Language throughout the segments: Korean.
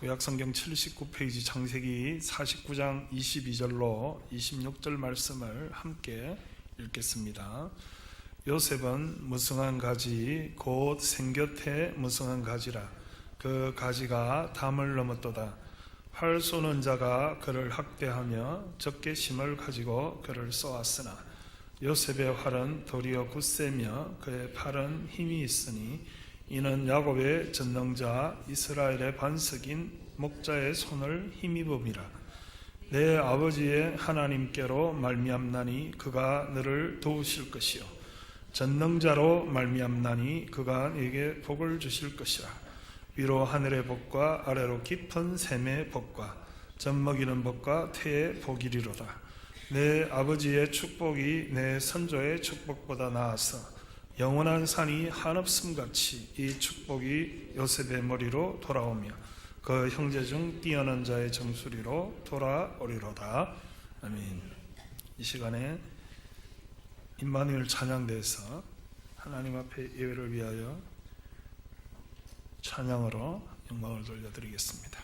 구약성경 79페이지 창세기 49장 22절로 26절 말씀을 함께 읽겠습니다. 요셉은 무성한 가지 곧 생곁에 무성한 가지라. 그 가지가 담을 넘었도다. 활 쏘는 자가 그를 학대하며 적개심을 가지고 그를 쏘았으나 요셉의 활은 도리어 굳세며 그의 팔은 힘이 있으니 이는 야곱의 전능자 이스라엘의 반석인 목자의 손을 힘입음이라. 내 아버지의 하나님께로 말미암나니 그가 너를 도우실 것이요 전능자로 말미암나니 그가 네게 복을 주실 것이라. 위로 하늘의 복과 아래로 깊은 샘의 복과 젖먹이는 복과 태의 복이리로다. 내 아버지의 축복이 내 선조의 축복보다 나아서 영원한 산이 한없음같이 이 축복이 요셉의 머리로 돌아오며 그 형제 중 뛰어난 자의 정수리로 돌아오리로다. 아멘. 이 시간에 임마누엘 찬양대에서 하나님 앞에 예배를 위하여 찬양으로 영광을 돌려드리겠습니다.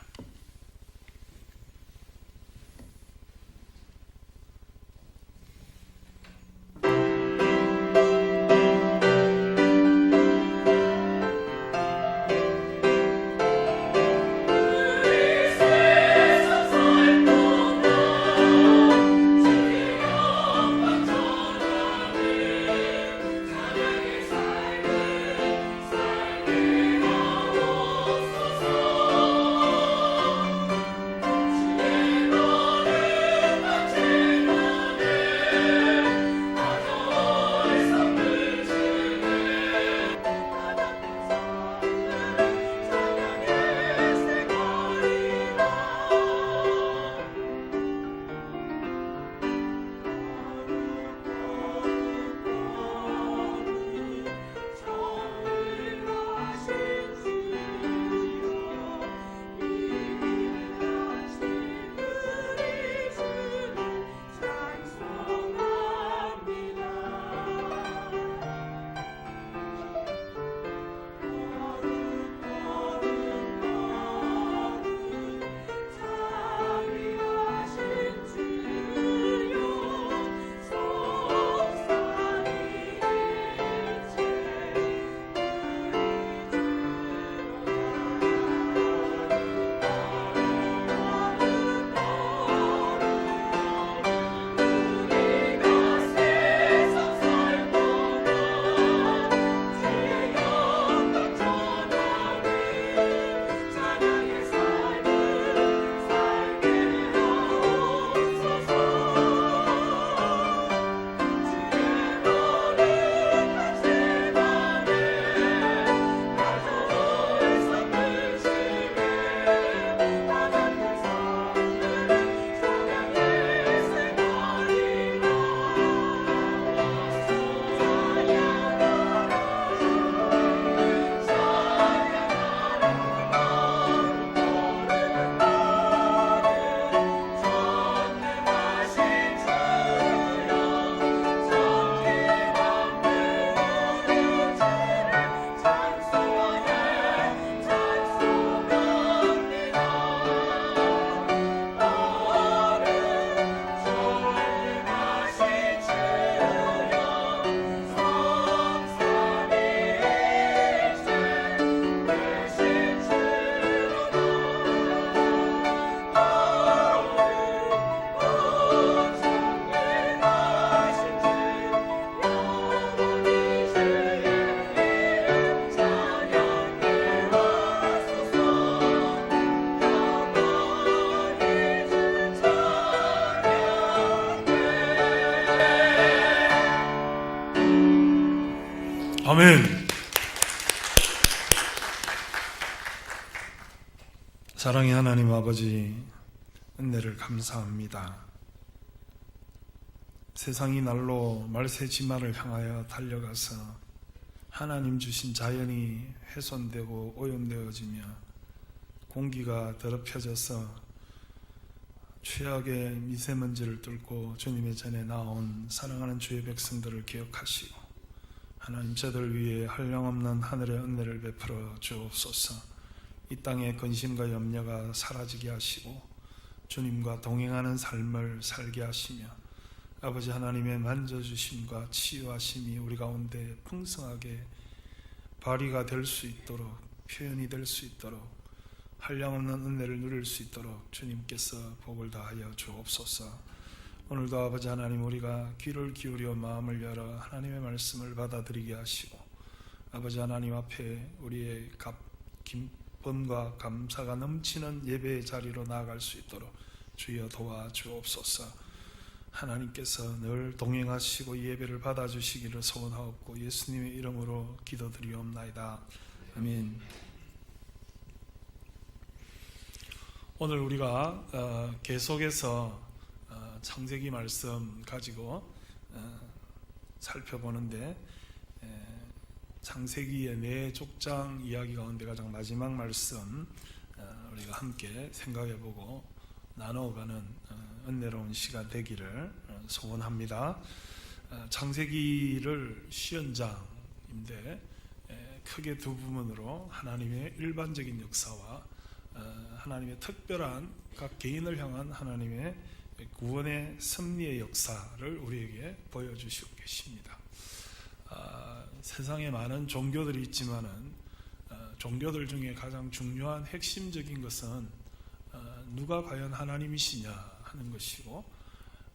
아멘. 사랑의 하나님 아버지, 은혜를 감사합니다. 세상이 날로 말세지마를 향하여 달려가서 하나님 주신 자연이 훼손되고 오염되어지며 공기가 더럽혀져서 최악의 미세먼지를 뚫고 주님의 전에 나온 사랑하는 주의 백성들을 기억하시고 하나님 저들 위에 한량없는 하늘의 은혜를 베풀어 주옵소서. 이 땅의 근심과 염려가 사라지게 하시고 주님과 동행하는 삶을 살게 하시며 아버지 하나님의 만져주심과 치유하심이 우리 가운데 풍성하게 발휘가 될 수 있도록, 표현이 될 수 있도록, 한량없는 은혜를 누릴 수 있도록 주님께서 복을 다하여 주옵소서. 오늘도 아버지 하나님, 우리가 귀를 기울여 마음을 열어 하나님의 말씀을 받아들이게 하시고 아버지 하나님 앞에 우리의 기쁨과 감사가 넘치는 예배의 자리로 나아갈 수 있도록 주여 도와주옵소서. 하나님께서 늘 동행하시고 이 예배를 받아주시기를 소원하옵고 예수님의 이름으로 기도드리옵나이다. 아멘. 오늘 우리가 계속해서 창세기 말씀 가지고 살펴보는데, 창세기의 네 족장 이야기 가운데 가장 마지막 말씀 우리가 함께 생각해보고 나눠가는 은혜로운 시간 되기를 소원합니다. 창세기를 시연장인데 크게 두 부분으로 하나님의 일반적인 역사와 하나님의 특별한 각 개인을 향한 하나님의 구원의 섭리의 역사를 우리에게 보여주시고 계십니다. 세상에 많은 종교들이 있지만은 종교들 중에 가장 중요한 핵심적인 것은 누가 과연 하나님이시냐 하는 것이고,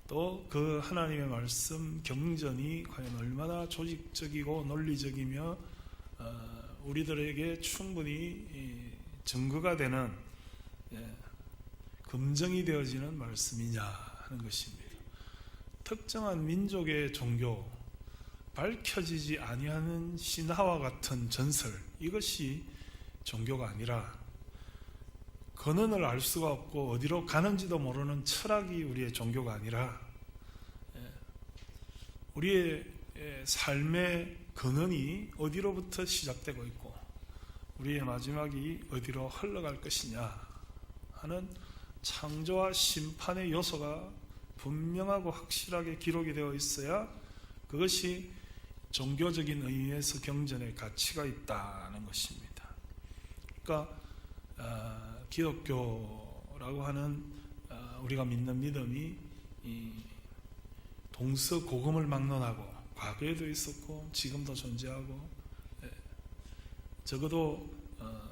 또 그 하나님의 말씀 경전이 과연 얼마나 조직적이고 논리적이며 우리들에게 충분히 증거가 되는, 검증이 되어지는 말씀이냐 하는 것입니다. 특정한 민족의 종교, 밝혀지지 아니하는 신화와 같은 전설, 이것이 종교가 아니라 근원을 알 수가 없고 어디로 가는지도 모르는 철학이 우리의 종교가 아니라 우리의 삶의 근원이 어디로부터 시작되고 있고 우리의 마지막이 어디로 흘러갈 것이냐 하는 창조와 심판의 요소가 분명하고 확실하게 기록이 되어 있어야 그것이 종교적인 의미에서 경전의 가치가 있다는 것입니다. 그러니까 기독교라고 하는 우리가 믿는 믿음이 동서고금을 막론하고 과거에도 있었고 지금도 존재하고 적어도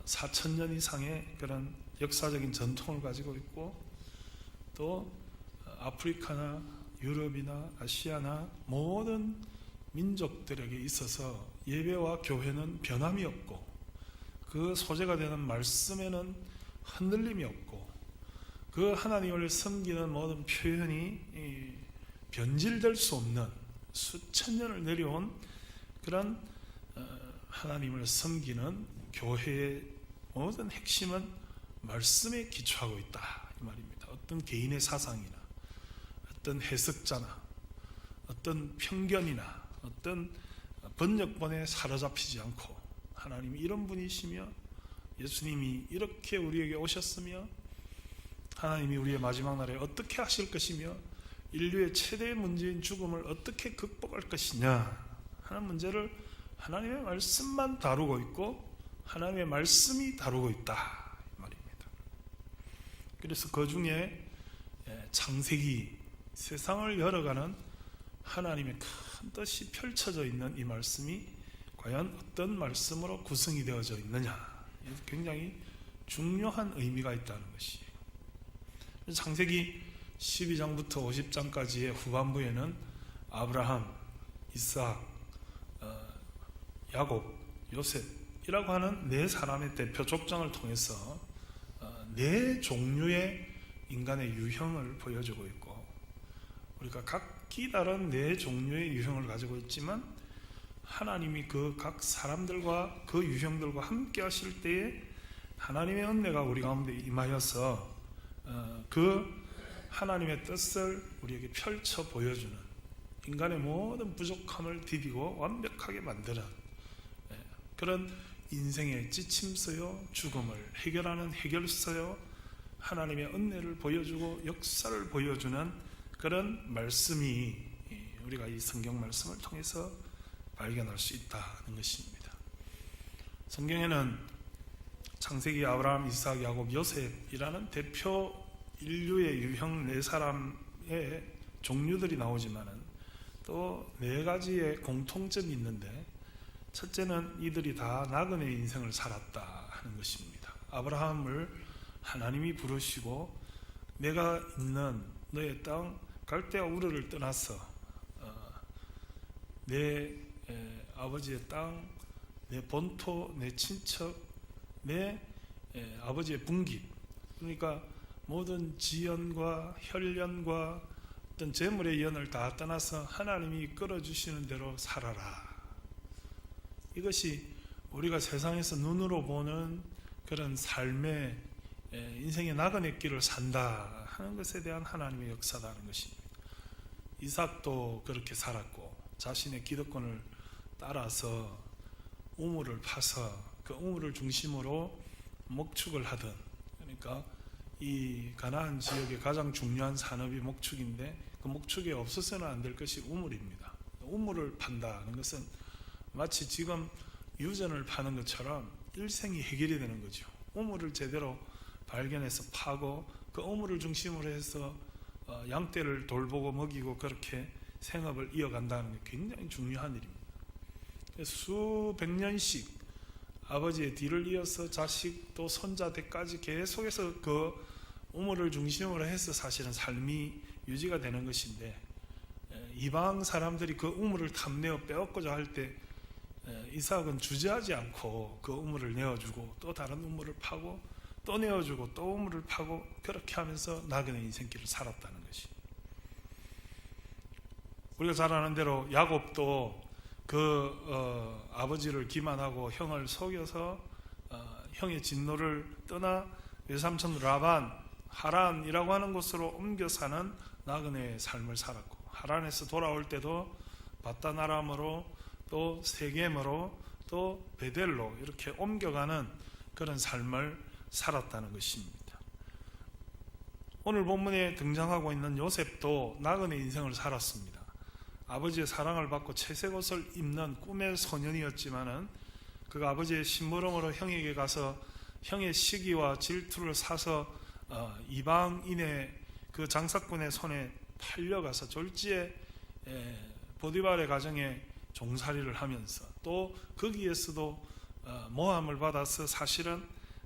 4,000년 이상의 그런 역사적인 전통을 가지고 있고, 또 아프리카나 유럽이나 아시아나 모든 민족들에게 있어서 예배와 교회는 변함이 없고 그 소재가 되는 말씀에는 흔들림이 없고 그 하나님을 섬기는 모든 표현이 변질될 수 없는 수천 년을 내려온 그런 하나님을 섬기는 교회의 모든 핵심은 말씀에 기초하고 있다 이 말입니다. 어떤 개인의 사상이나 어떤 해석자나 어떤 편견이나 어떤 번역본에 사로잡히지 않고 하나님이 이런 분이시며 예수님이 이렇게 우리에게 오셨으며 하나님이 우리의 마지막 날에 어떻게 하실 것이며 인류의 최대의 문제인 죽음을 어떻게 극복할 것이냐 하는 문제를 하나님의 말씀만 다루고 있고 하나님의 말씀이 다루고 있다 이 말입니다. 그래서 그 중에 창세기, 세상을 열어가는 하나님의 큰 뜻이 펼쳐져 있는 이 말씀이 과연 어떤 말씀으로 구성이 되어져 있느냐, 굉장히 중요한 의미가 있다는 것이에요. 창세기 12장부터 50장까지의 후반부에는 아브라함, 이삭, 야곱, 요셉이라고 하는 네 사람의 대표 족장을 통해서 네 종류의 인간의 유형을 보여주고 있고, 우리가 각기 다른 네 종류의 유형을 가지고 있지만 하나님이 그 각 사람들과 그 유형들과 함께 하실 때에 하나님의 은혜가 우리 가운데 임하여서 그 하나님의 뜻을 우리에게 펼쳐 보여주는, 인간의 모든 부족함을 디디고 완벽하게 만드는 그런 인생의 지침서요, 죽음을 해결하는 해결서요, 하나님의 은혜를 보여주고 역사를 보여주는 그런 말씀이 우리가 이 성경 말씀을 통해서 발견할 수 있다는 것입니다. 성경에는 창세기 아브라함, 이삭, 야곱, 요셉이라는 대표 인류의 유형 네 사람의 종류들이 나오지만은 또 네 가지의 공통점이 있는데, 첫째는 이들이 다 나그네 인생을 살았다 하는 것입니다. 아브라함을 하나님이 부르시고 내가 있는 너의 땅 갈대아 우르를 떠나서 내 아버지의 땅, 내 본토, 내 친척, 내 아버지의 분깃, 그러니까 모든 지연과 혈연과 어떤 재물의 연을 다 떠나서 하나님이 끌어주시는 대로 살아라. 이것이 우리가 세상에서 눈으로 보는 그런 삶의 인생의 나그네 길을 산다 하는 것에 대한 하나님의 역사다는 것입니다. 이삭도 그렇게 살았고 자신의 기득권을 따라서 우물을 파서 그 우물을 중심으로 목축을 하던, 그러니까 이 가나안 지역의 가장 중요한 산업이 목축인데 그 목축에 없어서는 안 될 것이 우물입니다. 우물을 판다는 것은 마치 지금 유전을 파는 것처럼 일생이 해결이 되는 거죠. 우물을 제대로 발견해서 파고 그 우물을 중심으로 해서 양떼를 돌보고 먹이고 그렇게 생업을 이어간다는 게 굉장히 중요한 일입니다. 수백 년씩 아버지의 뒤를 이어서 자식 또 손자 때까지 계속해서 그 우물을 중심으로 해서 사실은 삶이 유지가 되는 것인데, 이방 사람들이 그 우물을 탐내어 빼앗고자 할 때 이삭은 주저하지 않고 그 우물을 내어주고 또 다른 우물을 파고 또 내어주고 또 우물을 파고 그렇게 하면서 나그네 인생길을 살았다는 것이, 우리가 잘 아는 대로 야곱도 그 아버지를 기만하고 형을 속여서 형의 진노를 떠나 외삼촌 라반, 하란이라고 하는 곳으로 옮겨 사는 나그네의 삶을 살았고, 하란에서 돌아올 때도 바단 아람으로 또 세겜으로 또 베델로 이렇게 옮겨가는 그런 삶을 살았다는 것입니다. 오늘 본문에 등장하고 있는 요셉도 나그네 인생을 살았습니다. 아버지의 사랑을 받고 채색 옷을 입는 꿈의 소년이었지만은 그가 아버지의 심부름으로 형에게 가서 형의 시기와 질투를 사서 이방인의 그 장사꾼의 손에 팔려가서 졸지에 보디발의 가정에 종살이를 하면서 또 거기에서도 모함을 받아서 사실은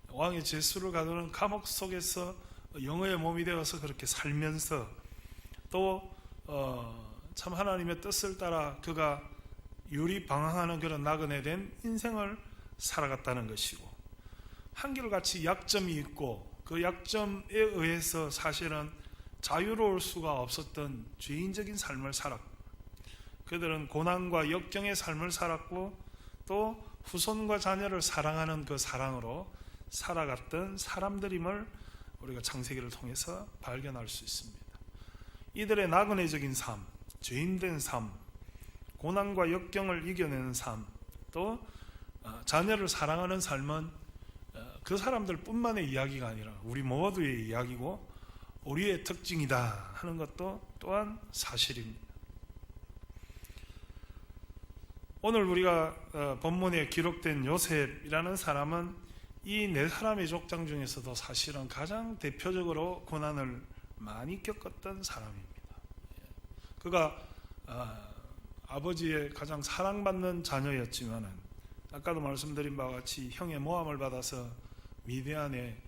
왕의 제수를 가두는 감옥 속에서 영어의 몸이 되어서 그렇게 살면서 또 참 하나님의 뜻을 따라 그가 유리방황하는 그런 나그네 된 인생을 살아갔다는 것이고, 한결같이 약점이 있고 그 약점에 의해서 사실은 자유로울 수가 없었던 죄인적인 삶을 살았고, 그들은 고난과 역경의 삶을 살았고 또 후손과 자녀를 사랑하는 그 사랑으로 살아갔던 사람들임을 우리가 창세기를 통해서 발견할 수 있습니다. 이들의 나그네적인 삶, 죄인된 삶, 고난과 역경을 이겨내는 삶, 또 자녀를 사랑하는 삶은 그 사람들 뿐만의 이야기가 아니라 우리 모두의 이야기고 우리의 특징이다 하는 것도 또한 사실입니다. 오늘 우리가 본문에 기록된 요셉이라는 사람은 이 네 사람의 족장 중에서도 사실은 가장 대표적으로 고난을 많이 겪었던 사람입니다. 그가 아버지의 가장 사랑받는 자녀였지만은 아까도 말씀드린 바와 같이 형의 모함을 받아서 미디안에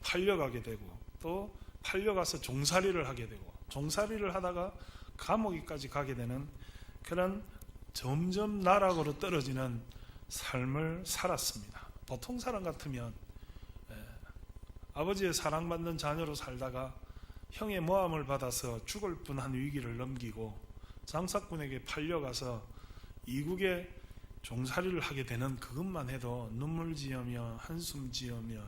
팔려가게 되고 또 팔려가서 종살이를 하게 되고 종살이를 하다가 감옥에까지 가게 되는 그런 점점 나락으로 떨어지는 삶을 살았습니다. 보통 사람 같으면 아버지의 사랑받는 자녀로 살다가 형의 모함을 받아서 죽을 뻔한 위기를 넘기고 장사꾼에게 팔려가서 이국에 종살이를 하게 되는 그것만 해도 눈물 지으며 한숨 지으며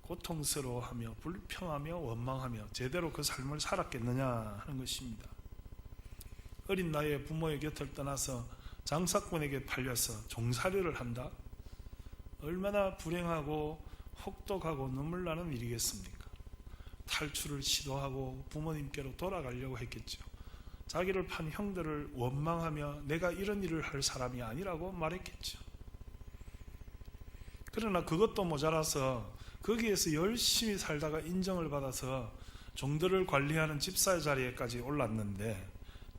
고통스러워하며 불평하며 원망하며 제대로 그 삶을 살았겠느냐 하는 것입니다. 어린 나이에 부모의 곁을 떠나서 장사꾼에게 팔려서 종살이를 한다? 얼마나 불행하고 혹독하고 눈물 나는 일이겠습니까? 탈출을 시도하고 부모님께로 돌아가려고 했겠죠. 자기를 판 형들을 원망하며 내가 이런 일을 할 사람이 아니라고 말했겠죠. 그러나 그것도 모자라서 거기에서 열심히 살다가 인정을 받아서 종들을 관리하는 집사의 자리에까지 올랐는데,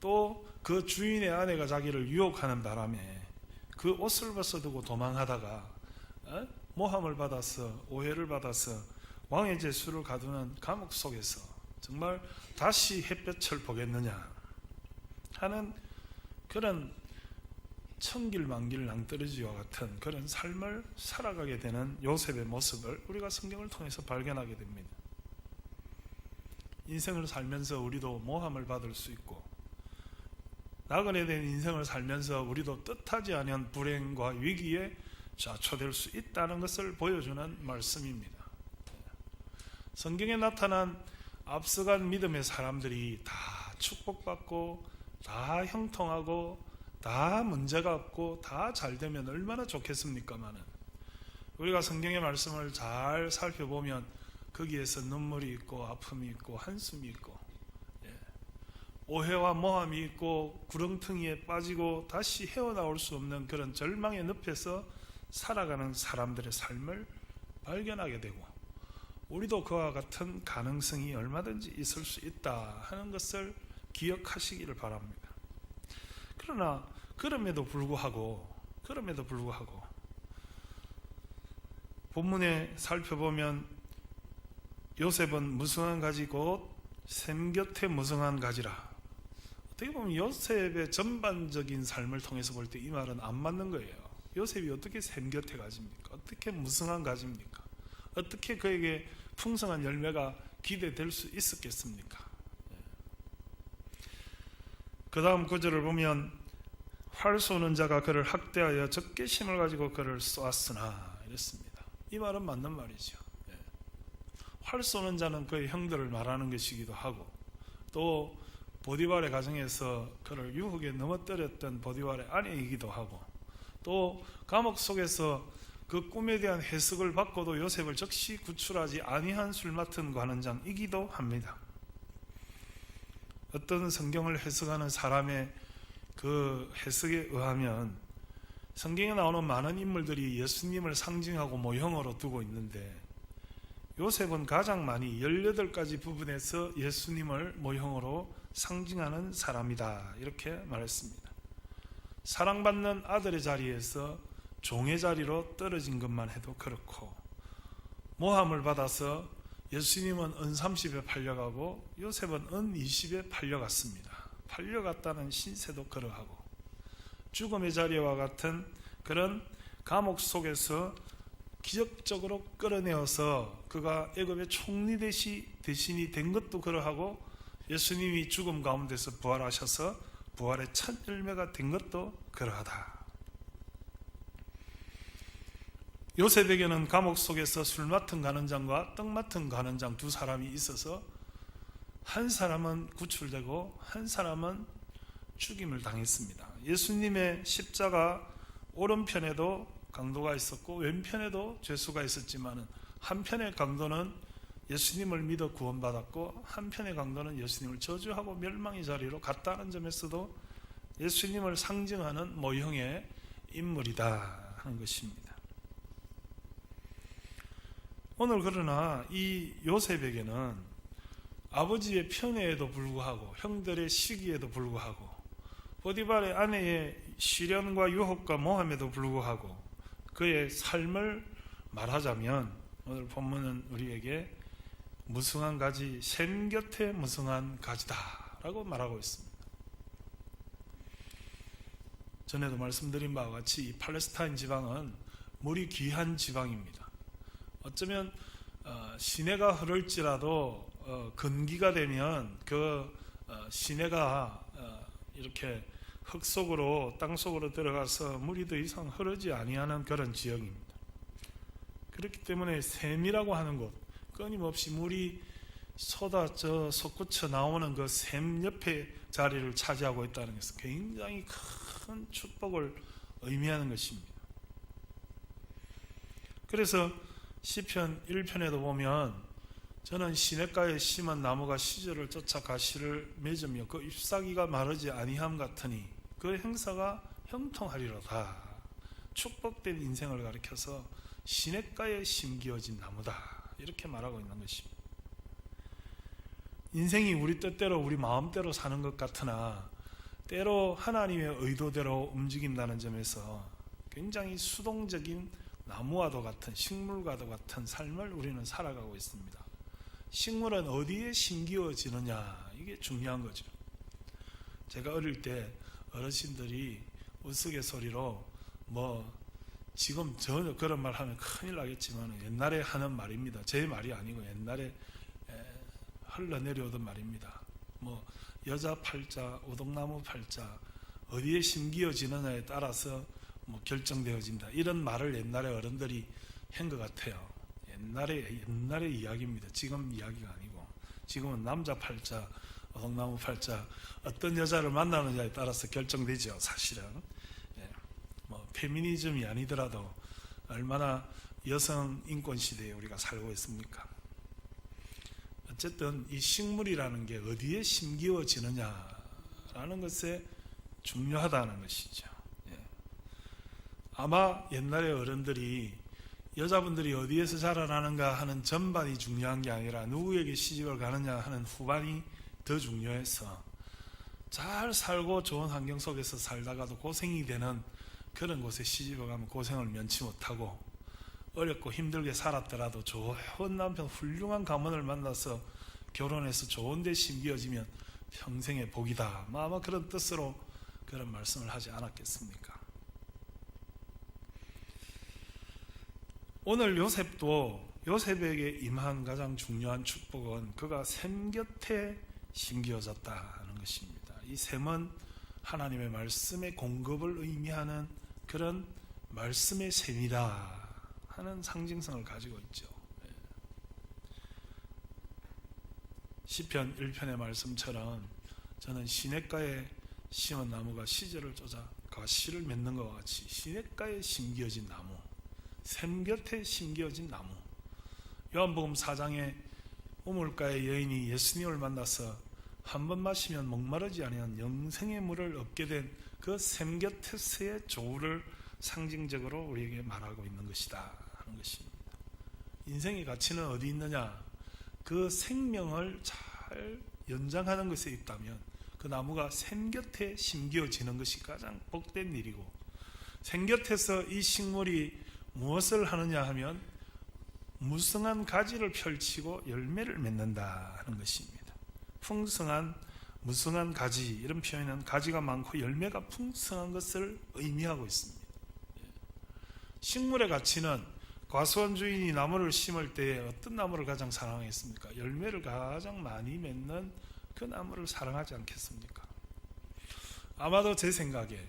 또 그 주인의 아내가 자기를 유혹하는 바람에 그 옷을 벗어두고 도망하다가 모함을 받아서, 오해를 받아서 왕의 제수를 가두는 감옥 속에서 정말 다시 햇볕을 보겠느냐 하는 그런 천길만길 낭떠러지와 같은 그런 삶을 살아가게 되는 요셉의 모습을 우리가 성경을 통해서 발견하게 됩니다. 인생을 살면서 우리도 모함을 받을 수 있고, 나그네 된 인생을 살면서 우리도 뜻하지 않은 불행과 위기에 좌초될 수 있다는 것을 보여주는 말씀입니다. 성경에 나타난 앞서간 믿음의 사람들이 다 축복받고, 다 형통하고, 다 문제가 없고, 다 잘되면 얼마나 좋겠습니까마는, 우리가 성경의 말씀을 잘 살펴보면 거기에서 눈물이 있고, 아픔이 있고, 한숨이 있고, 오해와 모함이 있고, 구렁텅이에 빠지고 다시 헤어나올 수 없는 그런 절망의 늪에서 살아가는 사람들의 삶을 발견하게 되고, 우리도 그와 같은 가능성이 얼마든지 있을 수 있다 하는 것을 기억하시기를 바랍니다. 그러나 그럼에도 불구하고 본문에 살펴보면 요셉은 무성한 가지 곧 샘 곁에 무성한 가지라. 어떻게 보면 요셉의 전반적인 삶을 통해서 볼 때 이 말은 안 맞는 거예요. 요셉이 어떻게 샘 곁에 가지입니까? 어떻게 무성한 가지입니까? 어떻게 그에게 풍성한 열매가 기대될 수 있었겠습니까? 그 다음 구절을 보면 활 쏘는 자가 그를 학대하여 적개심을 가지고 그를 쏘았으나 이랬습니다. 이 말은 맞는 말이죠. 활 쏘는 자는 그의 형들을 말하는 것이기도 하고, 또 보디발의 가정에서 그를 유혹에 넘어뜨렸던 보디발의 아내이기도 하고, 또 감옥 속에서 그 꿈에 대한 해석을 받고도 요셉을 즉시 구출하지 아니한 술 맡은 관원장이기도 합니다. 어떤 성경을 해석하는 사람의 그 해석에 의하면 성경에 나오는 많은 인물들이 예수님을 상징하고 모형으로 두고 있는데, 요셉은 가장 많이 18가지 부분에서 예수님을 모형으로 상징하는 사람이다 이렇게 말했습니다. 사랑받는 아들의 자리에서 종의 자리로 떨어진 것만 해도 그렇고, 모함을 받아서 예수님은 은 30에 팔려가고 요셉은 은 20에 팔려갔습니다. 팔려갔다는 신세도 그러하고, 죽음의 자리와 같은 그런 감옥 속에서 기적적으로 끌어내어서 그가 애굽의 총리 대신이 된 것도 그러하고, 예수님이 죽음 가운데서 부활하셔서 부활의 첫 열매가 된 것도 그러하다. 요셉에게는 감옥 속에서 술 맡은 간원장과 떡 맡은 간원장 두 사람이 있어서 한 사람은 구출되고 한 사람은 죽임을 당했습니다. 예수님의 십자가 오른편에도 강도가 있었고 왼편에도 죄수가 있었지만, 한편의 강도는 예수님을 믿어 구원받았고 한편의 강도는 예수님을 저주하고 멸망의 자리로 갔다는 점에서도 예수님을 상징하는 모형의 인물이다 하는 것입니다. 오늘 그러나 이 요셉에게는 아버지의 편애에도 불구하고, 형들의 시기에도 불구하고, 보디발의 아내의 시련과 유혹과 모함에도 불구하고 그의 삶을 말하자면, 오늘 본문은 우리에게 무성한 가지, 샘 곁에 무성한 가지다 라고 말하고 있습니다. 전에도 말씀드린 바와 같이 이 팔레스타인 지방은 물이 귀한 지방입니다. 어쩌면 시내가 흐를지라도 건기가 되면 그 시내가 이렇게 흙 속으로, 땅 속으로 들어가서 물이 더 이상 흐르지 아니하는 그런 지역입니다. 그렇기 때문에 샘이라고 하는 곳, 끊임없이 물이 쏟아져 솟구쳐 나오는 그 샘 옆에 자리를 차지하고 있다는 것은 굉장히 큰 축복을 의미하는 것입니다. 그래서 시편 1편에도 보면, 저는 시냇가에 심은 나무가 시절을 쫓아 가시를 맺으며 그 잎사귀가 마르지 아니함 같으니 그 행사가 형통하리로다. 축복된 인생을 가리켜서 시냇가에 심기어진 나무다, 이렇게 말하고 있는 것입니다. 인생이 우리 뜻대로 우리 마음대로 사는 것 같으나 때로 하나님의 의도대로 움직인다는 점에서 굉장히 수동적인 나무와도 같은, 식물과도 같은 삶을 우리는 살아가고 있습니다. 식물은 어디에 심기어지느냐, 이게 중요한 거죠. 제가 어릴 때 어르신들이 우스갯소리로 지금 전혀 그런 말 하면 큰일 나겠지만 옛날에 하는 말입니다. 제 말이 아니고 옛날에 흘러내려오던 말입니다. 여자 팔자, 오동나무 팔자, 어디에 심기어지느냐에 따라서 결정되어진다, 이런 말을 옛날에 어른들이 한 것 같아요. 옛날의 이야기입니다. 지금 이야기가 아니고, 지금은 남자 팔자, 오동나무 팔자, 어떤 여자를 만나느냐에 따라서 결정되죠, 사실은. 페미니즘이 아니더라도 얼마나 여성 인권 시대에 우리가 살고 있습니까? 어쨌든 이 식물이라는 게 어디에 심기어지느냐라는 것에 중요하다는 것이죠. 아마 옛날의 어른들이 여자분들이 어디에서 자라나는가 하는 전반이 중요한 게 아니라 누구에게 시집을 가느냐 하는 후반이 더 중요해서 잘 살고 좋은 환경 속에서 살다가도 고생이 되는 그런 곳에 시집을 가면 고생을 면치 못하고, 어렵고 힘들게 살았더라도 좋은 남편, 훌륭한 가문을 만나서 결혼해서 좋은 데 심기어지면 평생의 복이다, 아마 그런 뜻으로 그런 말씀을 하지 않았겠습니까? 오늘 요셉에게 임한 가장 중요한 축복은 그가 샘 곁에 심기어졌다는 것입니다. 이 샘은 하나님의 말씀의 공급을 의미하는 그런 말씀의 샘이다 하는 상징성을 가지고 있죠. 시편 1편의 말씀처럼 저는 시냇가에 심은 나무가 시절을 쫓아 가시를 맺는 것과 같이 시냇가에 심기어진 나무, 샘 곁에 심기어진 나무. 요한복음 4장에 우물가의 여인이 예수님을 만나서 한 번 마시면 목마르지 아니한 영생의 물을 얻게 된 그 샘 곁에서의 조우를 상징적으로 우리에게 말하고 있는 것이다 하는 것입니다. 인생의 가치는 어디 있느냐? 그 생명을 잘 연장하는 것에 있다면 그 나무가 샘 곁에 심기어지는 것이 가장 복된 일이고, 샘 곁에서 이 식물이 무엇을 하느냐 하면 무성한 가지를 펼치고 열매를 맺는다 하는 것입니다. 풍성한, 무성한 가지, 이런 표현은 가지가 많고 열매가 풍성한 것을 의미하고 있습니다. 식물의 가치는 과수원 주인이 나무를 심을 때 어떤 나무를 가장 사랑했습니까? 열매를 가장 많이 맺는 그 나무를 사랑하지 않겠습니까? 아마도 제 생각에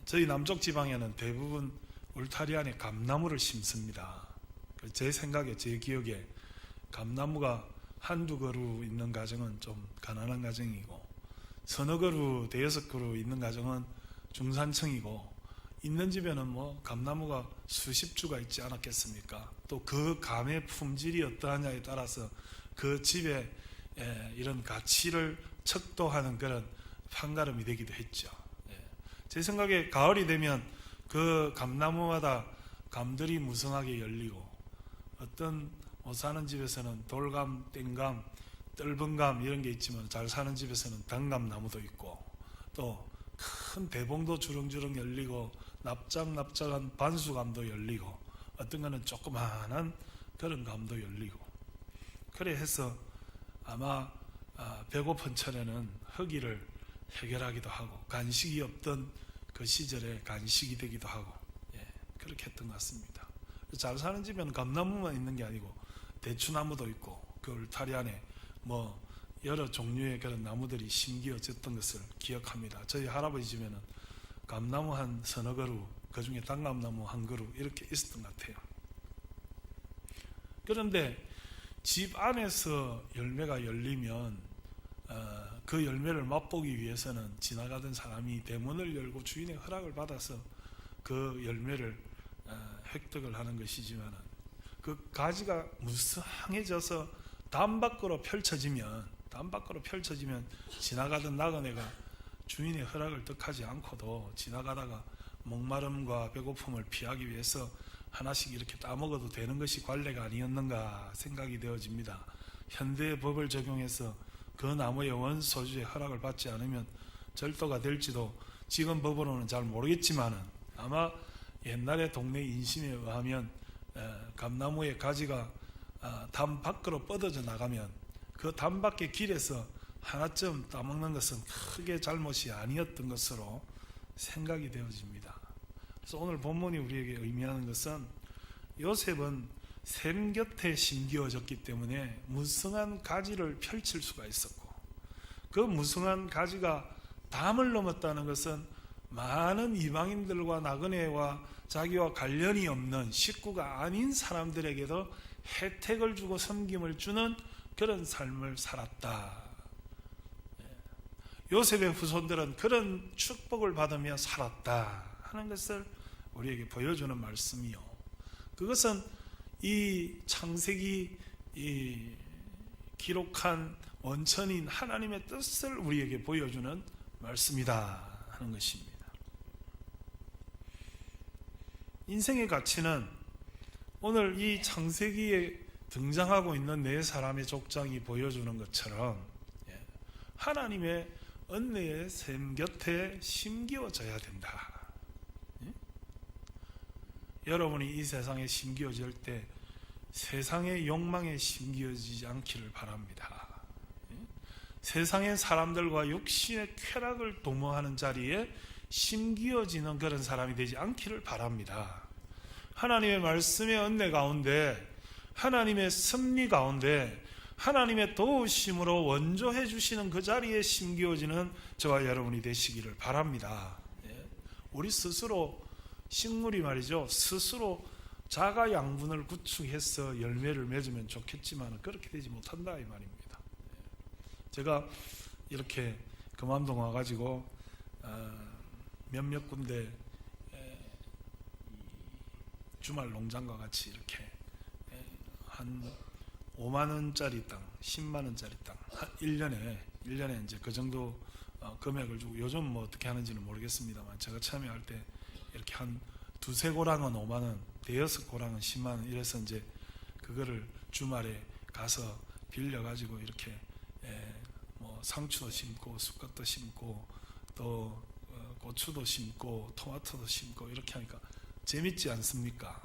저희 남쪽 지방에는 대부분 울타리 안에 감나무를 심습니다. 제 생각에, 제 기억에 감나무가 한두 그루 있는 가정은 좀 가난한 가정이고, 서너 그루, 대여섯 그루 있는 가정은 중산층이고, 있는 집에는 감나무가 수십 주가 있지 않았겠습니까? 또 그 감의 품질이 어떠하냐에 따라서 그 집에 이런 가치를 척도하는 그런 판가름이 되기도 했죠. 제 생각에 가을이 되면 그 감나무마다 감들이 무성하게 열리고, 어떤 못 사는 집에서는 돌감, 땡감, 떫은감 이런 게 있지만 잘 사는 집에서는 단감나무도 있고, 또 큰 대봉도 주렁주렁 열리고 납작납작한 반수감도 열리고, 어떤 거는 조그마한 그런 감도 열리고, 그래 해서 아마 배고픈 철에는 허기를 해결하기도 하고, 간식이 없던 그 시절에 간식이 되기도 하고, 그렇게 했던 것 같습니다. 잘 사는 집에는 감나무만 있는 게 아니고 대추나무도 있고, 그 울타리 안에 여러 종류의 그런 나무들이 심기어졌던 것을 기억합니다. 저희 할아버지 집에는 감나무 한 서너 그루, 그 중에 단감나무 한 그루 이렇게 있었던 것 같아요. 그런데 집 안에서 열매가 열리면 그 열매를 맛보기 위해서는 지나가던 사람이 대문을 열고 주인의 허락을 받아서 그 열매를 획득을 하는 것이지만, 그 가지가 무성해져서 담 밖으로 펼쳐지면 지나가던 나그네가 주인의 허락을 뜻하지 않고도 지나가다가 목마름과 배고픔을 피하기 위해서 하나씩 이렇게 따먹어도 되는 것이 관례가 아니었는가 생각이 되어집니다. 현대의 법을 적용해서 그 나무의 원소유의 허락을 받지 않으면 절도가 될지도 지금 법으로는 잘 모르겠지만은 아마 옛날에 동네 인심에 의하면 감나무의 가지가 담 밖으로 뻗어져 나가면 그 담 밖의 길에서 하나쯤 따먹는 것은 크게 잘못이 아니었던 것으로 생각이 되어집니다. 그래서 오늘 본문이 우리에게 의미하는 것은 요셉은 샘 곁에 심기어졌기 때문에 무성한 가지를 펼칠 수가 있었고, 그 무성한 가지가 담을 넘었다는 것은 많은 이방인들과 나그네와 자기와 관련이 없는 식구가 아닌 사람들에게도 혜택을 주고 섬김을 주는 그런 삶을 살았다. 요셉의 후손들은 그런 축복을 받으며 살았다 하는 것을 우리에게 보여주는 말씀이요, 그것은 이 창세기 기록한 원천인 하나님의 뜻을 우리에게 보여주는 말씀이다 하는 것입니다. 인생의 가치는 오늘 이 창세기에 등장하고 있는 네 사람의 족장이 보여주는 것처럼 하나님의 은혜의 샘 곁에 심기어져야 된다. 여러분이 이 세상에 심기어질 때 세상의 욕망에 심기어지지 않기를 바랍니다. 세상의 사람들과 육신의 쾌락을 도모하는 자리에 심기어지는 그런 사람이 되지 않기를 바랍니다. 하나님의 말씀의 은혜 가운데, 하나님의 섭리 가운데, 하나님의 도우심으로 원조해 주시는 그 자리에 심기어지는 저와 여러분이 되시기를 바랍니다. 우리 스스로 식물이 말이죠, 스스로 자가 양분을 구축해서 열매를 맺으면 좋겠지만 그렇게 되지 못한다 이 말입니다. 제가 이렇게 금암동 와가지고 몇몇 군데 주말 농장과 같이 이렇게 한 5만 원짜리 땅, 10만 원짜리 땅, 1년에 이제 그 정도 금액을 주고, 요즘 뭐 어떻게 하는지는 모르겠습니다만 제가 참여할 때 이렇게 한 두세 고랑은 5만 원, 대여섯 고랑은 10만 원 이래서 이제 그거를 주말에 가서 빌려 가지고 이렇게 뭐 상추도 심고 쑥갓도 심고 또 고추도 심고 토마토도 심고 이렇게 하니까 재밌지 않습니까?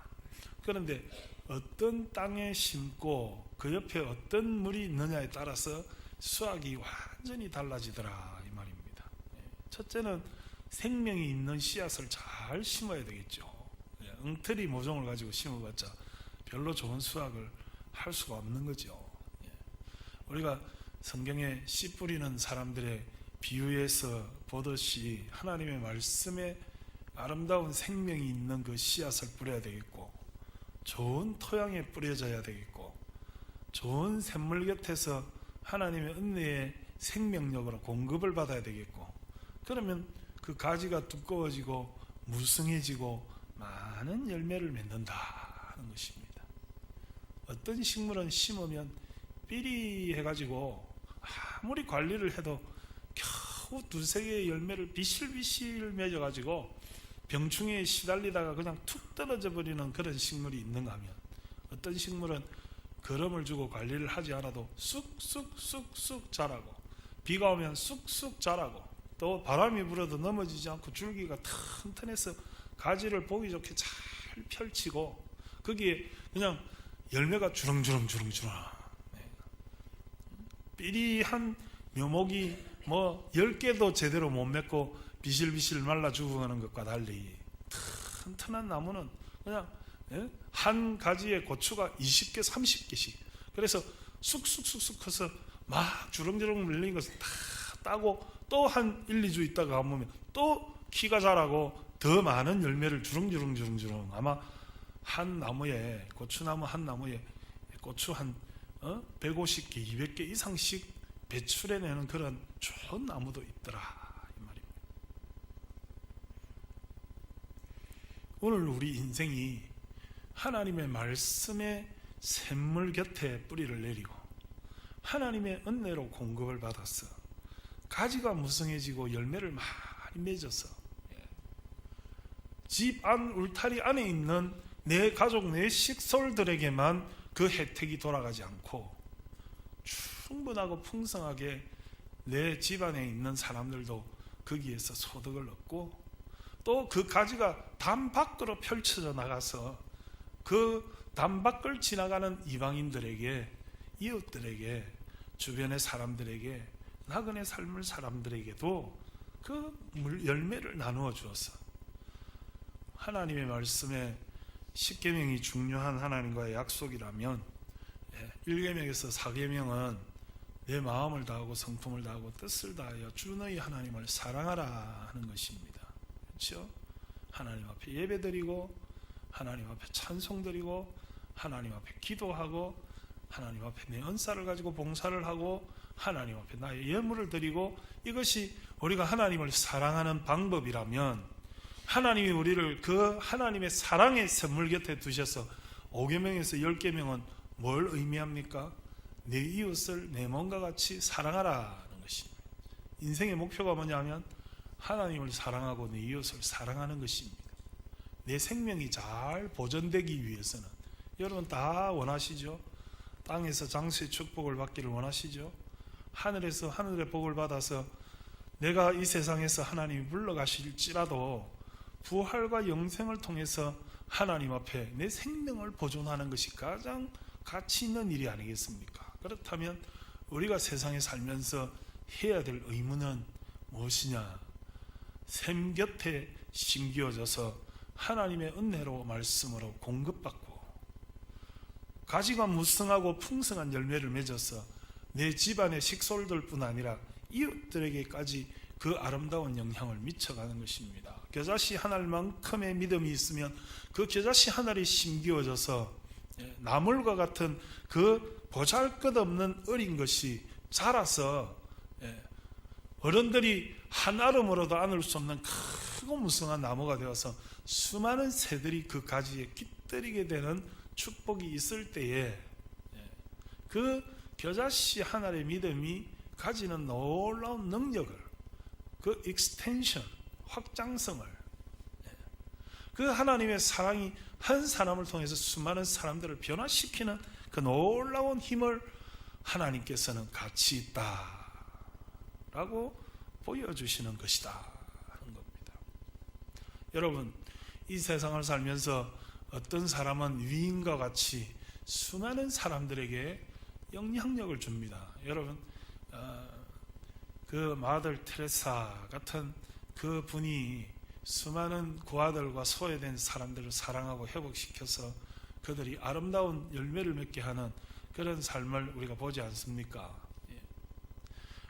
그런데 어떤 땅에 심고 그 옆에 어떤 물이 있느냐에 따라서 수확이 완전히 달라지더라 이 말입니다. 첫째는 생명이 있는 씨앗을 잘 심어야 되겠죠. 엉터리 모종을 가지고 심어봤자 별로 좋은 수확을 할 수가 없는 거죠. 우리가 성경에 씨 뿌리는 사람들의 비유에서 보듯이 하나님의 말씀에 아름다운 생명이 있는 그 씨앗을 뿌려야 되겠고, 좋은 토양에 뿌려져야 되겠고, 좋은 샘물 곁에서 하나님의 은혜의 생명력으로 공급을 받아야 되겠고, 그러면 그 가지가 두꺼워지고 무성해지고 많은 열매를 맺는다 하는 것입니다. 어떤 식물은 심으면 삐리 해가지고 아무리 관리를 해도 겨우 두세 개의 열매를 비실비실 맺어가지고 병충해에 시달리다가 그냥 툭 떨어져 버리는 그런 식물이 있는가 하면, 어떤 식물은 거름을 주고 관리를 하지 않아도 쑥쑥쑥쑥 자라고, 비가 오면 쑥쑥 자라고, 또 바람이 불어도 넘어지지 않고 줄기가 튼튼해서 가지를 보기 좋게 잘 펼치고 거기에 그냥 열매가 주렁주렁 삐리한 묘목이 뭐 10개도 제대로 못 맺고 비실비실 말라 죽어가는 것과 달리 튼튼한 나무는 그냥 한 가지에 고추가 20개 30개씩, 그래서 쑥쑥쑥쑥 커서 막 주렁주렁 물린 것을 다 따고 또 한 1, 2주 있다가 가보면 또 키가 자라고 더 많은 열매를 주렁주렁 아마 한 나무에, 고추나무 한 나무에 고추 한 150개 200개 이상씩 배출해내는 그런 좋은 나무도 있더라 이 말입니다. 오늘 우리 인생이 하나님의 말씀의 샘물 곁에 뿌리를 내리고 하나님의 은혜로 공급을 받았어 가지가 무성해지고 열매를 많이 맺어서 집 안 울타리 안에 있는 내 가족, 내 식솔들에게만 그 혜택이 돌아가지 않고 충분하고 풍성하게 내 집안에 있는 사람들도 거기에서 소득을 얻고, 또 그 가지가 담 밖으로 펼쳐져 나가서 그 담 밖을 지나가는 이방인들에게, 이웃들에게, 주변의 사람들에게, 나그네 삶을 사람들에게도 그 열매를 나누어 주어서 하나님의 말씀에 10계명이 중요한 하나님과의 약속이라면 1계명에서 4계명은 내 마음을 다하고 성품을 다하고 뜻을 다하여 주 너희 하나님을 사랑하라 하는 것입니다. 그렇죠? 하나님 앞에 예배드리고, 하나님 앞에 찬송드리고, 하나님 앞에 기도하고, 하나님 앞에 내 은사를 가지고 봉사를 하고, 하나님 앞에 나의 예물을 드리고, 이것이 우리가 하나님을 사랑하는 방법이라면, 하나님이 우리를 그 하나님의 사랑의 선물 곁에 두셔서 5계명에서 10계명은 뭘 의미합니까? 내 이웃을 내 몸과 같이 사랑하라는 것입니다. 인생의 목표가 뭐냐면 하나님을 사랑하고 내 이웃을 사랑하는 것입니다. 내 생명이 잘 보존되기 위해서는, 여러분 다 원하시죠? 땅에서 장수의 축복을 받기를 원하시죠? 하늘에서 하늘의 복을 받아서 내가 이 세상에서 하나님이 불러가실지라도 부활과 영생을 통해서 하나님 앞에 내 생명을 보존하는 것이 가장 가치 있는 일이 아니겠습니까? 그렇다면 우리가 세상에 살면서 해야 될 의무는 무엇이냐? 샘 곁에 심기어져서 하나님의 은혜로 말씀으로 공급받고, 가지가 무성하고 풍성한 열매를 맺어서 내 집안의 식솔들뿐 아니라 이웃들에게까지 그 아름다운 영향을 미쳐가는 것입니다. 겨자씨 한 알만큼의 믿음이 있으면 그 겨자씨 한 알이 심기어져서 나물과 같은 그 보잘것없는 어린 것이 자라서 어른들이 한 알음으로도 안을 수 없는 크고 무성한 나무가 되어서 수많은 새들이 그 가지에 깃들이게 되는 축복이 있을 때에 그 겨자씨 한 알의 믿음이 가지는 놀라운 능력을, 그 익스텐션, 확장성을, 그 하나님의 사랑이 한 사람을 통해서 수많은 사람들을 변화시키는 그 놀라운 힘을 하나님께서는 가치 있다라고 보여주시는 것이다 하는 겁니다. 여러분, 이 세상을 살면서 어떤 사람은 위인과 같이 수많은 사람들에게 영향력을 줍니다. 여러분, 그 마들 테레사 같은 그 분이 수많은 고아들과 소외된 사람들을 사랑하고 회복시켜서 그들이 아름다운 열매를 맺게 하는 그런 삶을 우리가 보지 않습니까?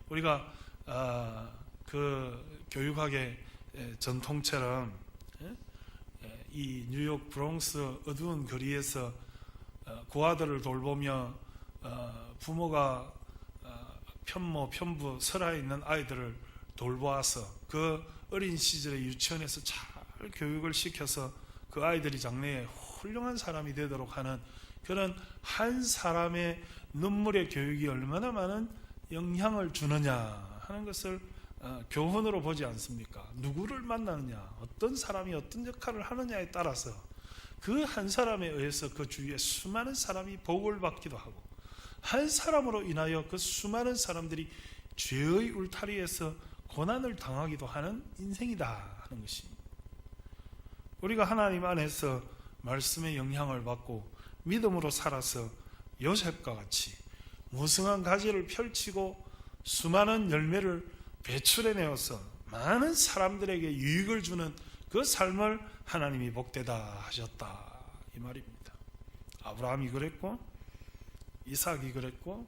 우리가 그 교육학의 전통처럼 이 뉴욕 브롱스 어두운 거리에서 고아들을 돌보며 부모가 편모 편부 설아 있는 아이들을 돌보아서 그 어린 시절에 유치원에서 잘 교육을 시켜서 그 아이들이 장래에 훌륭한 사람이 되도록 하는 그런 한 사람의 눈물의 교육이 얼마나 많은 영향을 주느냐 하는 것을 교훈으로 보지 않습니까? 누구를 만나느냐, 어떤 사람이 어떤 역할을 하느냐에 따라서 그 한 사람에 의해서 그 주위에 수많은 사람이 복을 받기도 하고, 한 사람으로 인하여 그 수많은 사람들이 죄의 울타리에서 고난을 당하기도 하는 인생이다 하는 것입니다. 우리가 하나님 안에서 말씀의 영향을 받고 믿음으로 살아서 요셉과 같이 무성한 가지를 펼치고 수많은 열매를 배출해내어서 많은 사람들에게 유익을 주는 그 삶을 하나님이 복되다 하셨다 이 말입니다. 아브라함이 그랬고, 이삭이 그랬고,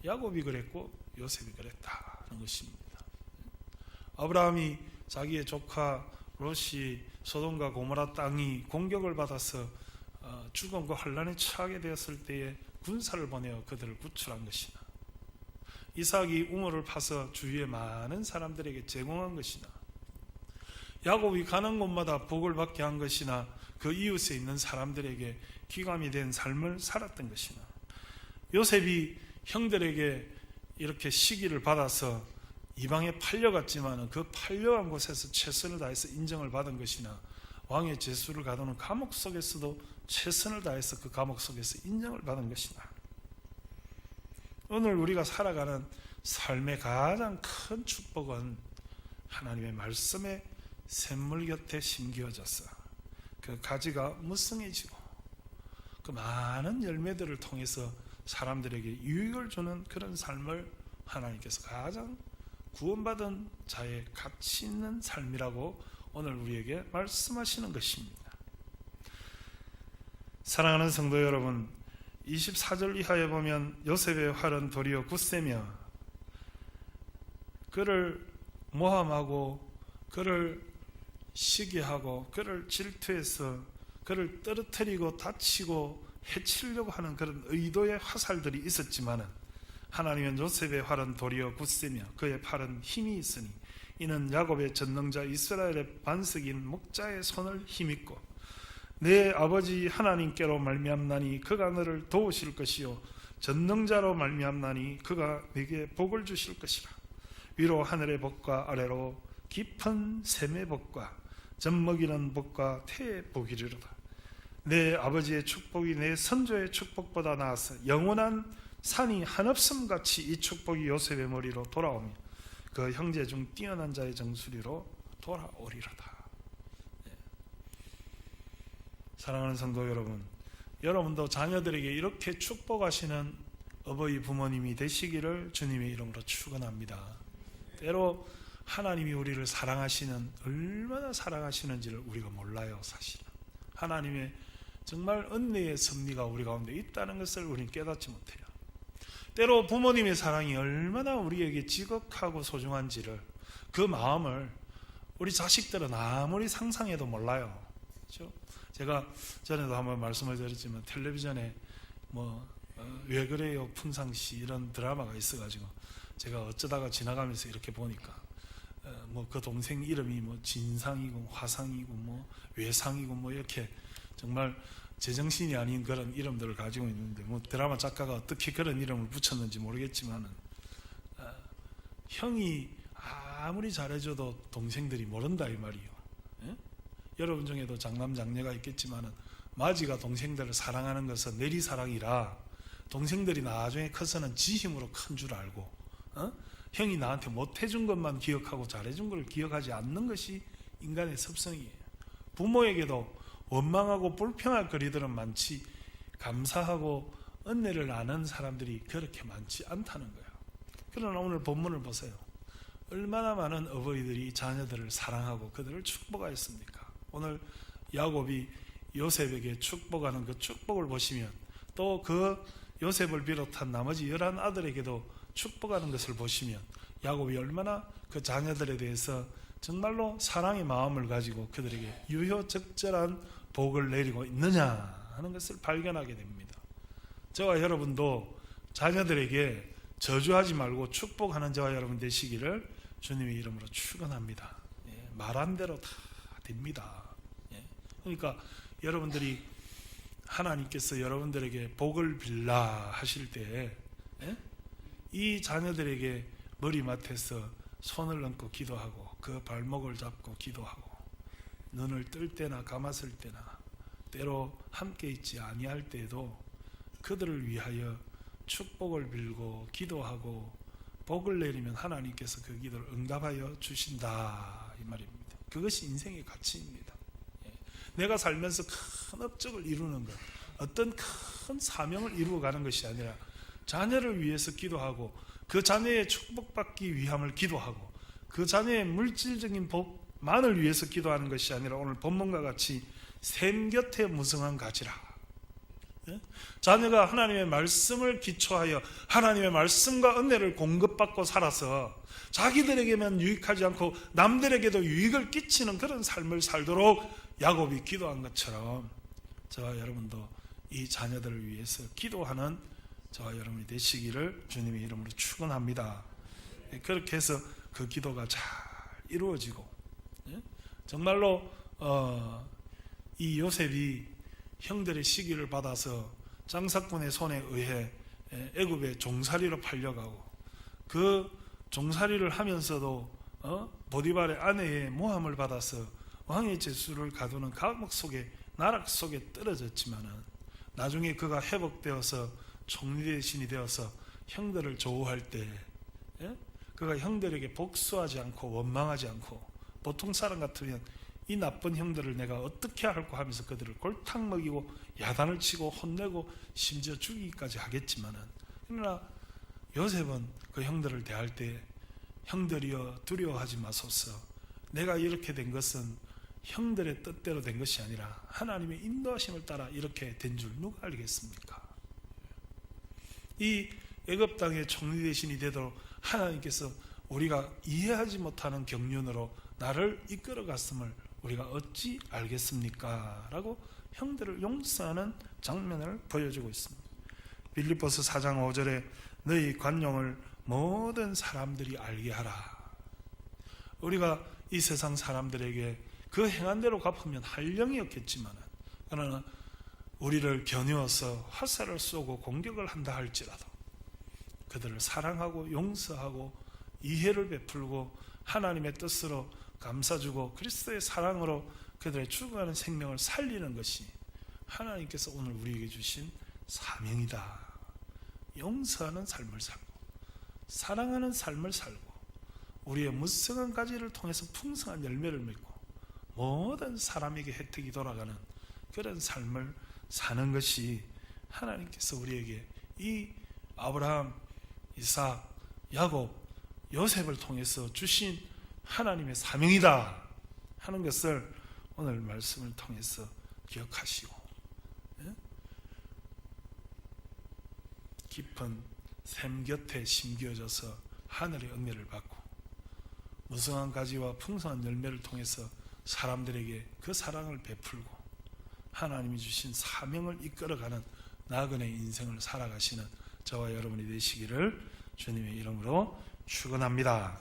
야곱이 그랬고, 요셉이 그랬다는 것입니다. 아브라함이 자기의 조카 롯이 소돔과 고모라 땅이 공격을 받아서 죽음과 환난에 처하게 되었을 때에 군사를 보내어 그들을 구출한 것이나, 이삭이 우물을 파서 주위에 많은 사람들에게 제공한 것이나, 야곱이 가는 곳마다 복을 받게 한 것이나, 그 이웃에 있는 사람들에게 귀감이 된 삶을 살았던 것이나, 요셉이 형들에게 이렇게 시기를 받아서 이방에 팔려갔지만 그 팔려간 곳에서 최선을 다해서 인정을 받은 것이나, 왕의 제수를 가두는 감옥 속에서도 최선을 다해서 그 감옥 속에서 인정을 받은 것이다. 오늘 우리가 살아가는 삶의 가장 큰 축복은 하나님의 말씀의 샘물 곁에 심겨져서 그 가지가 무성해지고 그 많은 열매들을 통해서 사람들에게 유익을 주는 그런 삶을 하나님께서 가장 구원받은 자의 가치 있는 삶이라고 오늘 우리에게 말씀하시는 것입니다. 사랑하는 성도 여러분, 24절 이하에 보면 요셉의 활은 도리어 굳세며 그를 모함하고 그를 시기하고 그를 질투해서 그를 떨어뜨리고 다치고 해치려고 하는 그런 의도의 화살들이 있었지만은 하나님은 요셉의 활은 도리어 굳세며 그의 팔은 힘이 있으니 이는 야곱의 전능자 이스라엘의 반석인 목자의 손을 힘입고 내 아버지 하나님께로 말미암나니 그가 너를 도우실 것이요 전능자로 말미암나니 그가 네게 복을 주실 것이라. 위로 하늘의 복과 아래로 깊은 샘의 복과 젖먹이는 복과 태의 복이리로다. 내 아버지의 축복이 내 선조의 축복보다 나아서 영원한 산이 한없음같이 이 축복이 요셉의 머리로 돌아오며 그 형제 중 뛰어난 자의 정수리로 돌아오리로다. 사랑하는 성도 여러분, 여러분도 자녀들에게 이렇게 축복하시는 어버이 부모님이 되시기를 주님의 이름으로 축원합니다. 때로 하나님이 우리를 사랑하시는, 얼마나 사랑하시는지를 우리가 몰라요. 사실은 하나님의 정말 은혜의 섭리가 우리 가운데 있다는 것을 우리는 깨닫지 못해요. 때로 부모님의 사랑이 얼마나 우리에게 지극하고 소중한지를, 그 마음을 우리 자식들은 아무리 상상해도 몰라요. 그렇죠? 제가 전에도 한번 말씀을 드렸지만 텔레비전에 왜 그래요 풍상시 이런 드라마가 있어가지고 제가 어쩌다가 지나가면서 이렇게 보니까 그 동생 이름이 진상이고 화상이고 외상이고 이렇게 정말 제정신이 아닌 그런 이름들을 가지고 있는데 드라마 작가가 어떻게 그런 이름을 붙였는지 모르겠지만 형이 아무리 잘해줘도 동생들이 모른다 이 말이에요. 예? 여러분 중에도 장남 장녀가 있겠지만 마지가 동생들을 사랑하는 것은 내리사랑이라 동생들이 나중에 커서는 지 힘으로 큰 줄 알고 형이 나한테 못해준 것만 기억하고 잘해준 걸 기억하지 않는 것이 인간의 습성이에요. 부모에게도 원망하고 불평할 거리들은 많지 감사하고 은혜를 아는 사람들이 그렇게 많지 않다는 거예요. 그러나 오늘 본문을 보세요. 얼마나 많은 어버이들이 자녀들을 사랑하고 그들을 축복하였습니까? 오늘 야곱이 요셉에게 축복하는 그 축복을 보시면 또 그 요셉을 비롯한 나머지 11아들에게도 축복하는 것을 보시면 야곱이 얼마나 그 자녀들에 대해서 정말로 사랑의 마음을 가지고 그들에게 유효적절한 복을 내리고 있느냐 하는 것을 발견하게 됩니다. 저와 여러분도 자녀들에게 저주하지 말고 축복하는 저와 여러분 되시기를 주님의 이름으로 축원합니다. 말한 대로 다 됩니다. 그러니까 여러분들이 하나님께서 여러분들에게 복을 빌라 하실 때 이 자녀들에게 머리맡에서 손을 얹고 기도하고 그 발목을 잡고 기도하고 눈을 뜰 때나 감았을 때나 때로 함께 있지 아니할 때에도 그들을 위하여 축복을 빌고 기도하고 복을 내리면 하나님께서 그 기도를 응답하여 주신다 이 말입니다. 그것이 인생의 가치입니다. 내가 살면서 큰 업적을 이루는 것, 어떤 큰 사명을 이루어 가는 것이 아니라 자녀를 위해서 기도하고 그 자녀의 축복받기 위함을 기도하고 그 자녀의 물질적인 복만을 위해서 기도하는 것이 아니라 오늘 본문과 같이 샘 곁에 무성한 가지라. 자녀가 하나님의 말씀을 기초하여 하나님의 말씀과 은혜를 공급받고 살아서 자기들에게만 유익하지 않고 남들에게도 유익을 끼치는 그런 삶을 살도록 야곱이 기도한 것처럼 저와 여러분도 이 자녀들을 위해서 기도하는 저와 여러분이 되시기를 주님의 이름으로 축원합니다. 그렇게 해서 그 기도가 잘 이루어지고 정말로 이 요셉이 형들의 시기를 받아서 장사꾼의 손에 의해 애굽의 종살이로 팔려가고 그 종살이를 하면서도 보디발의 아내의 모함을 받아서 왕의 제수를 가두는 감옥 속에, 나락 속에 떨어졌지만은 나중에 그가 회복되어서 총리 대신이 되어서 형들을 조우할 때, 그가 형들에게 복수하지 않고 원망하지 않고, 보통 사람 같으면 이 나쁜 형들을 내가 어떻게 할까 하면서 그들을 골탕 먹이고 야단을 치고 혼내고 심지어 죽이기까지 하겠지만은, 그러나 요셉은 그 형들을 대할 때 형들이여 두려워하지 마소서, 내가 이렇게 된 것은 형들의 뜻대로 된 것이 아니라 하나님의 인도하심을 따라 이렇게 된 줄 누가 알겠습니까? 이 애굽 땅의 총리 대신이 되도록 하나님께서 우리가 이해하지 못하는 경륜으로 나를 이끌어갔음을 우리가 어찌 알겠습니까? 라고 형들을 용서하는 장면을 보여주고 있습니다. 빌립보서 4장 5절에 너희 관용을 모든 사람들이 알게 하라. 우리가 이 세상 사람들에게 그 행한 대로 갚으면 한령이었겠지만, 그러나 우리를 겨누어서 화살을 쏘고 공격을 한다 할지라도 그들을 사랑하고 용서하고 이해를 베풀고 하나님의 뜻으로 감싸주고 그리스도의 사랑으로 그들의 죽어가는 생명을 살리는 것이 하나님께서 오늘 우리에게 주신 사명이다. 용서하는 삶을 살고 사랑하는 삶을 살고 우리의 무성한 가지를 통해서 풍성한 열매를 맺고 모든 사람에게 혜택이 돌아가는 그런 삶을 사는 것이 하나님께서 우리에게 이 아브라함, 이삭, 야곱, 요셉을 통해서 주신 하나님의 사명이다 하는 것을 오늘 말씀을 통해서 기억하시고, 깊은 샘 곁에 심겨져서 하늘의 은혜를 받고 무성한 가지와 풍성한 열매를 통해서 사람들에게 그 사랑을 베풀고 하나님이 주신 사명을 이끌어가는 나그네 인생을 살아가시는 저와 여러분이 되시기를 주님의 이름으로 축원합니다.